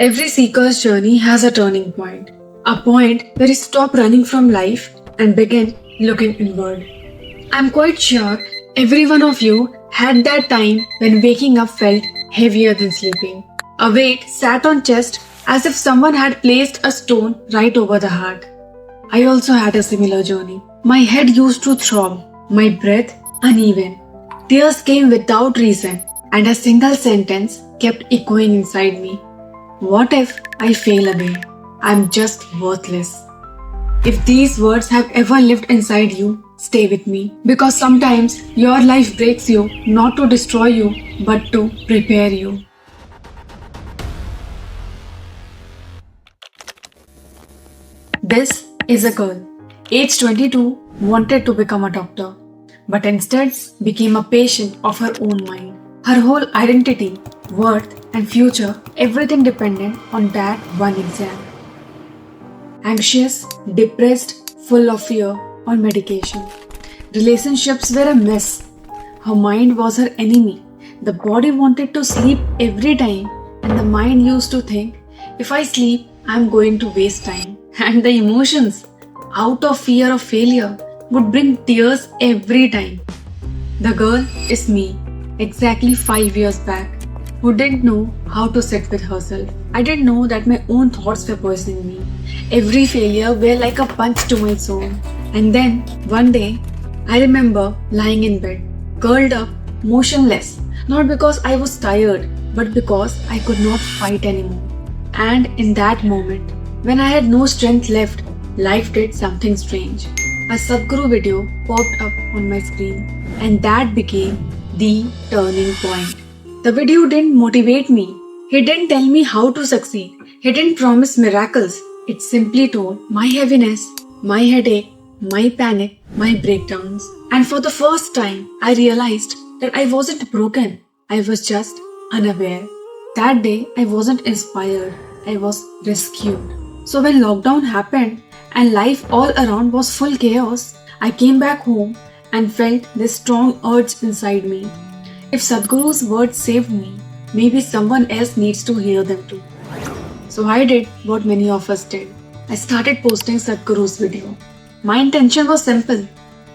Every seeker's journey has a turning point, a point where you stop running from life and begin looking inward. I'm quite sure every one of you had that time when waking up felt heavier than sleeping. A weight sat on chest as if someone had placed a stone right over the heart. I also had a similar journey. My head used to throb, my breath uneven. Tears came without reason, and a single sentence kept echoing inside me. What if I fail again? I'm just worthless. If these words have ever lived inside you, stay with me. Because sometimes your life breaks you not to destroy you, but to prepare you. This is a girl, age 22, wanted to become a doctor, but instead became a patient of her own mind. Her whole identity, worth, and future, everything depended on that one exam. Anxious, depressed, full of fear, on medication. Relationships were a mess. Her mind was her enemy. The body wanted to sleep every time, and the mind used to think, if I sleep, I'm going to waste time. And the emotions, out of fear of failure, would bring tears every time. The girl is me, exactly 5 years back, who didn't know how to sit with herself. I didn't know that my own thoughts were poisoning me. Every failure were like a punch to my soul. And then, one day, I remember lying in bed, curled up, motionless, not because I was tired, but because I could not fight anymore. And in that moment, when I had no strength left, life did something strange. A Sadhguru video popped up on my screen, and that became the turning point. The video didn't motivate me. He didn't tell me how to succeed. He didn't promise miracles. It simply told my heaviness, my headache, my panic, my breakdowns. And for the first time, I realized that I wasn't broken. I was just unaware. That day, I wasn't inspired. I was rescued. So when lockdown happened and life all around was full chaos, I came back home and felt this strong urge inside me. If Sadhguru's words saved me, maybe someone else needs to hear them too. So I did what many of us did. I started posting Sadhguru's video. My intention was simple,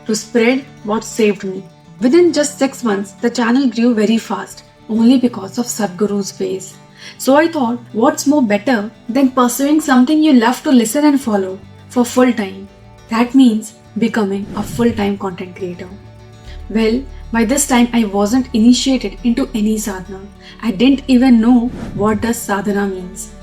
to spread what saved me. Within just 6 months, the channel grew very fast, only because of Sadhguru's face. So I thought, what's more better than pursuing something you love to listen and follow for full time? That means becoming a full-time content creator. Well, by this time I wasn't initiated into any sadhana. I didn't even know what does sadhana means.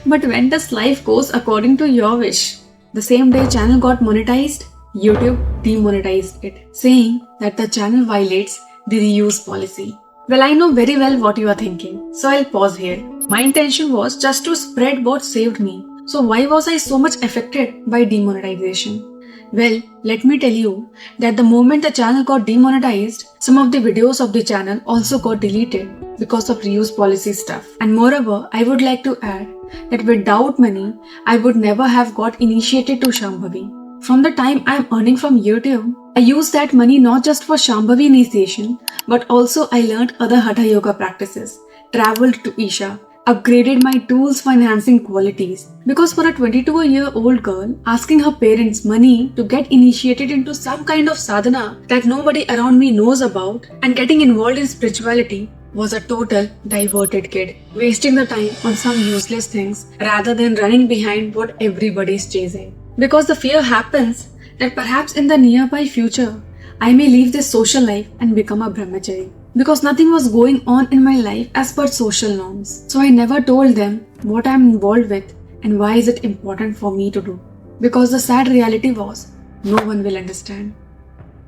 But when does life goes according to your wish? The same day channel got monetized, YouTube demonetized it, saying that the channel violates the reuse policy. Well, I know very well what you are thinking, so I'll pause here. My intention was just to spread what saved me. So why was I so much affected by demonetization? Well, let me tell you that the moment the channel got demonetized, some of the videos of the channel also got deleted because of reuse policy stuff. And moreover, I would like to add that without money, I would never have got initiated to Shambhavi. From the time I am earning from YouTube, I use that money not just for Shambhavi initiation, but also I learned other Hatha Yoga practices, traveled to Isha, upgraded my tools for enhancing qualities. Because for a 22-year-old girl, asking her parents money to get initiated into some kind of sadhana that nobody around me knows about and getting involved in spirituality was a total diverted kid, wasting the time on some useless things rather than running behind what everybody is chasing. Because the fear happens that perhaps in the nearby future, I may leave this social life and become a brahmachari. Because nothing was going on in my life as per social norms. So I never told them what I am involved with and why is it important for me to do. Because the sad reality was, no one will understand.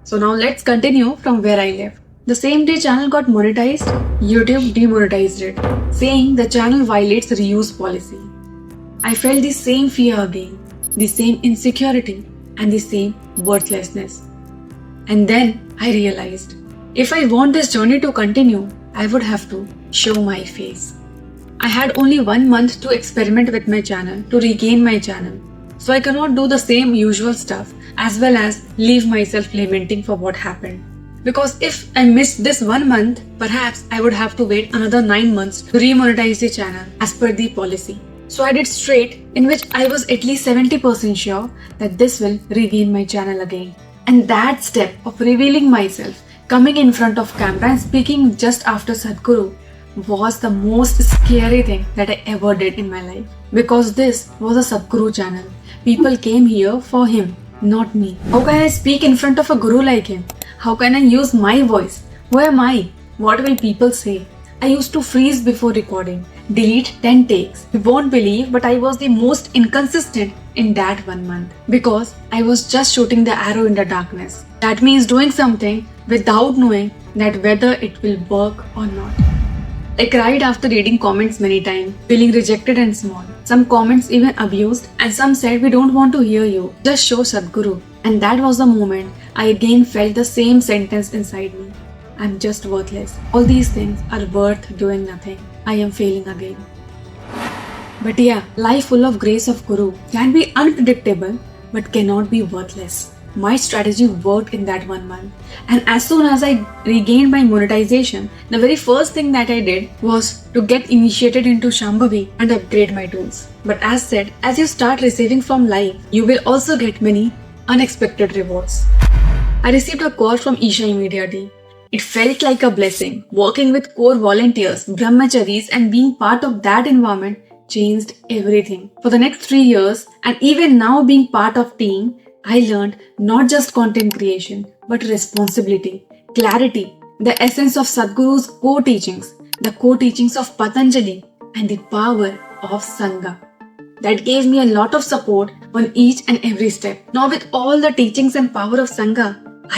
So now let's continue from where I left. The same day channel got monetized, YouTube demonetized it, saying the channel violates the reuse policy. I felt the same fear again, the same insecurity and the same worthlessness. And then I realized, if I want this journey to continue, I would have to show my face. I had only 1 month to experiment with my channel, to regain my channel. So I cannot do the same usual stuff as well as leave myself lamenting for what happened. Because if I missed this 1 month, perhaps I would have to wait another 9 months to remonetize the channel as per the policy. So I did straight, in which I was at least 70% sure that this will regain my channel again. And that step of revealing myself, coming in front of camera and speaking just after Sadhguru was the most scary thing that I ever did in my life. Because this was a Sadhguru channel. People came here for him, not me. How can I speak in front of a guru like him? How can I use my voice? Who am I? What will people say? I used to freeze before recording, delete 10 takes. You won't believe, but I was the most inconsistent in that 1 month. Because I was just shooting the arrow in the darkness. That means doing something without knowing that whether it will work or not. I cried after reading comments many times, feeling rejected and small. Some comments even abused, and some said, "We don't want to hear you, just show Sadhguru." And that was the moment I again felt the same sentence inside me. I'm just worthless. All these things are worth doing nothing. I am failing again. But yeah, life full of grace of Guru can be unpredictable but cannot be worthless. My strategy worked in that 1 month. And as soon as I regained my monetization, the very first thing that I did was to get initiated into Shambhavi and upgrade my tools. But as said, as you start receiving from life, you will also get many unexpected rewards. I received a call from Isha Media team. It felt like a blessing. Working with core volunteers, brahmacharis, and being part of that environment changed everything. For the next 3 years, and even now being part of team, I learned not just content creation, but responsibility, clarity, the essence of Sadhguru's core teachings, the core teachings of Patanjali, and the power of Sangha. That gave me a lot of support on each and every step. Now with all the teachings and power of Sangha,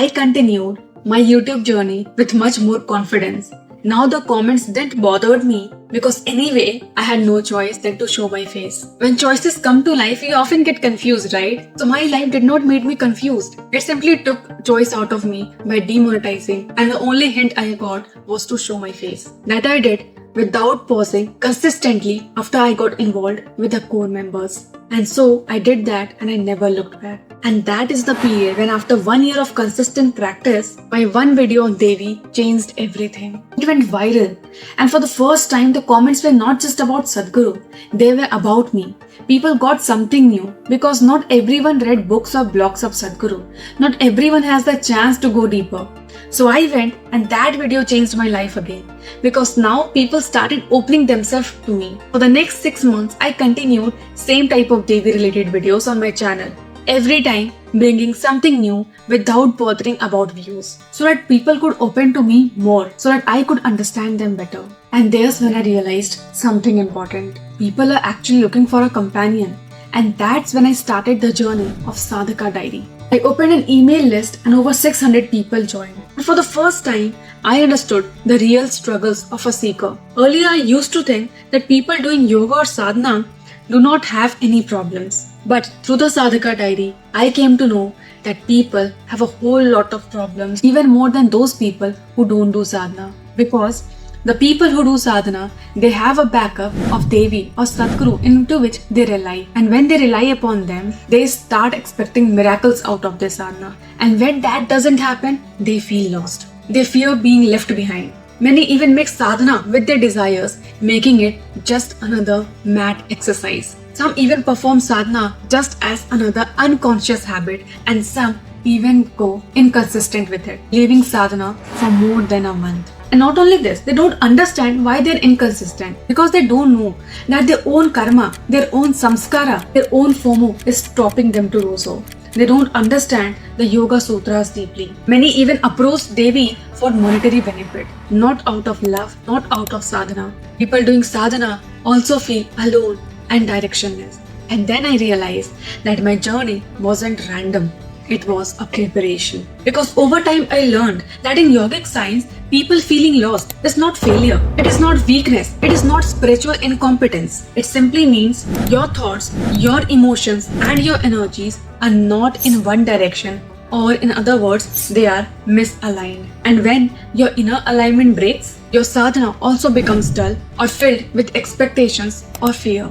I continued my YouTube journey with much more confidence. Now the comments didn't bother me because anyway, I had no choice than to show my face. When choices come to life, we often get confused, right? So my life did not make me confused. It simply took choice out of me by demonetizing, and the only hint I got was to show my face. That I did without pausing consistently after I got involved with the core members. And so I did that and I never looked back. And that is the period when after 1 year of consistent practice, my one video on Devi changed everything. It went viral. And for the first time, the comments were not just about Sadhguru, they were about me. People got something new because not everyone read books or blogs of Sadhguru. Not everyone has the chance to go deeper. So I went and that video changed my life again. Because now people started opening themselves to me. For the next 6 months, I continued same type of Devi related videos on my channel. Every time bringing something new without bothering about views. So that people could open to me more. So that I could understand them better. And there's when I realized something important. People are actually looking for a companion. And that's when I started the journey of Sadhaka Diary. I opened an email list and over 600 people joined. And for the first time, I understood the real struggles of a seeker. Earlier, I used to think that people doing yoga or sadhana do not have any problems. But through the Sadhaka Diary, I came to know that people have a whole lot of problems, even more than those people who don't do sadhana. Because the people who do sadhana, they have a backup of Devi or Sadhguru into which they rely. And when they rely upon them, they start expecting miracles out of their sadhana. And when that doesn't happen, they feel lost. They fear being left behind. Many even mix sadhana with their desires, making it just another mat exercise. Some even perform sadhana just as another unconscious habit, and some even go inconsistent with it, leaving sadhana for more than a month. And not only this, they don't understand why they're inconsistent because they don't know that their own karma, their own samskara, their own FOMO is stopping them to do so. They don't understand the Yoga Sutras deeply. Many even approach Devi for monetary benefit, not out of love, not out of sadhana. People doing sadhana also feel alone and directionless. And then I realized that my journey wasn't random. It was a preparation. Because over time I learned that in yogic science, people feeling lost is not failure. It is not weakness. It is not spiritual incompetence. It simply means your thoughts, your emotions and your energies are not in one direction, or in other words, they are misaligned. And when your inner alignment breaks, your sadhana also becomes dull or filled with expectations or fear.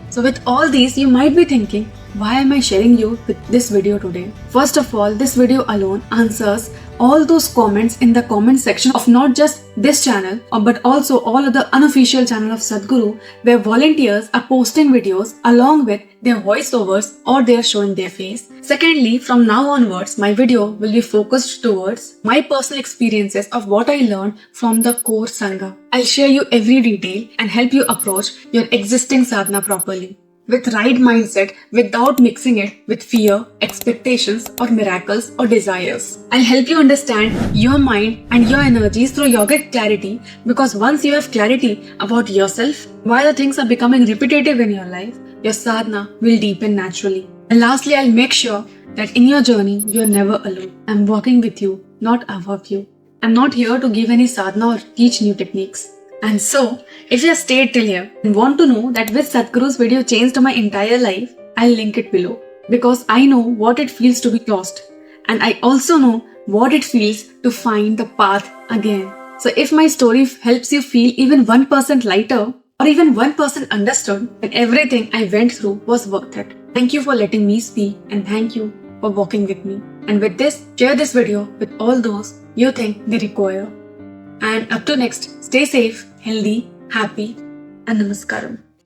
So with all these, you might be thinking, why am I sharing you with this video today? First of all, this video alone answers all those comments in the comment section of not just this channel but also all other unofficial channel of Sadhguru, where volunteers are posting videos along with their voiceovers or they are showing their face. Secondly, from now onwards, my video will be focused towards my personal experiences of what I learned from the core Sangha. I'll share you every detail and help you approach your existing sadhana properly, with right mindset without mixing it with fear, expectations, or miracles or desires. I'll help you understand your mind and your energies through yogic clarity, because once you have clarity about yourself, why the things are becoming repetitive in your life, your sadhana will deepen naturally. And lastly, I'll make sure that in your journey, you're never alone. I'm walking with you, not above you. I'm not here to give any sadhana or teach new techniques. And so, if you have stayed till here and want to know that which Sadhguru's video changed my entire life, I'll link it below. Because I know what it feels to be lost. And I also know what it feels to find the path again. So if my story helps you feel even 1% lighter or even 1% understood, then everything I went through was worth it. Thank you for letting me speak and thank you for walking with me. And with this, share this video with all those you think they require. And up to next, stay safe, healthy, happy, and namaskaram.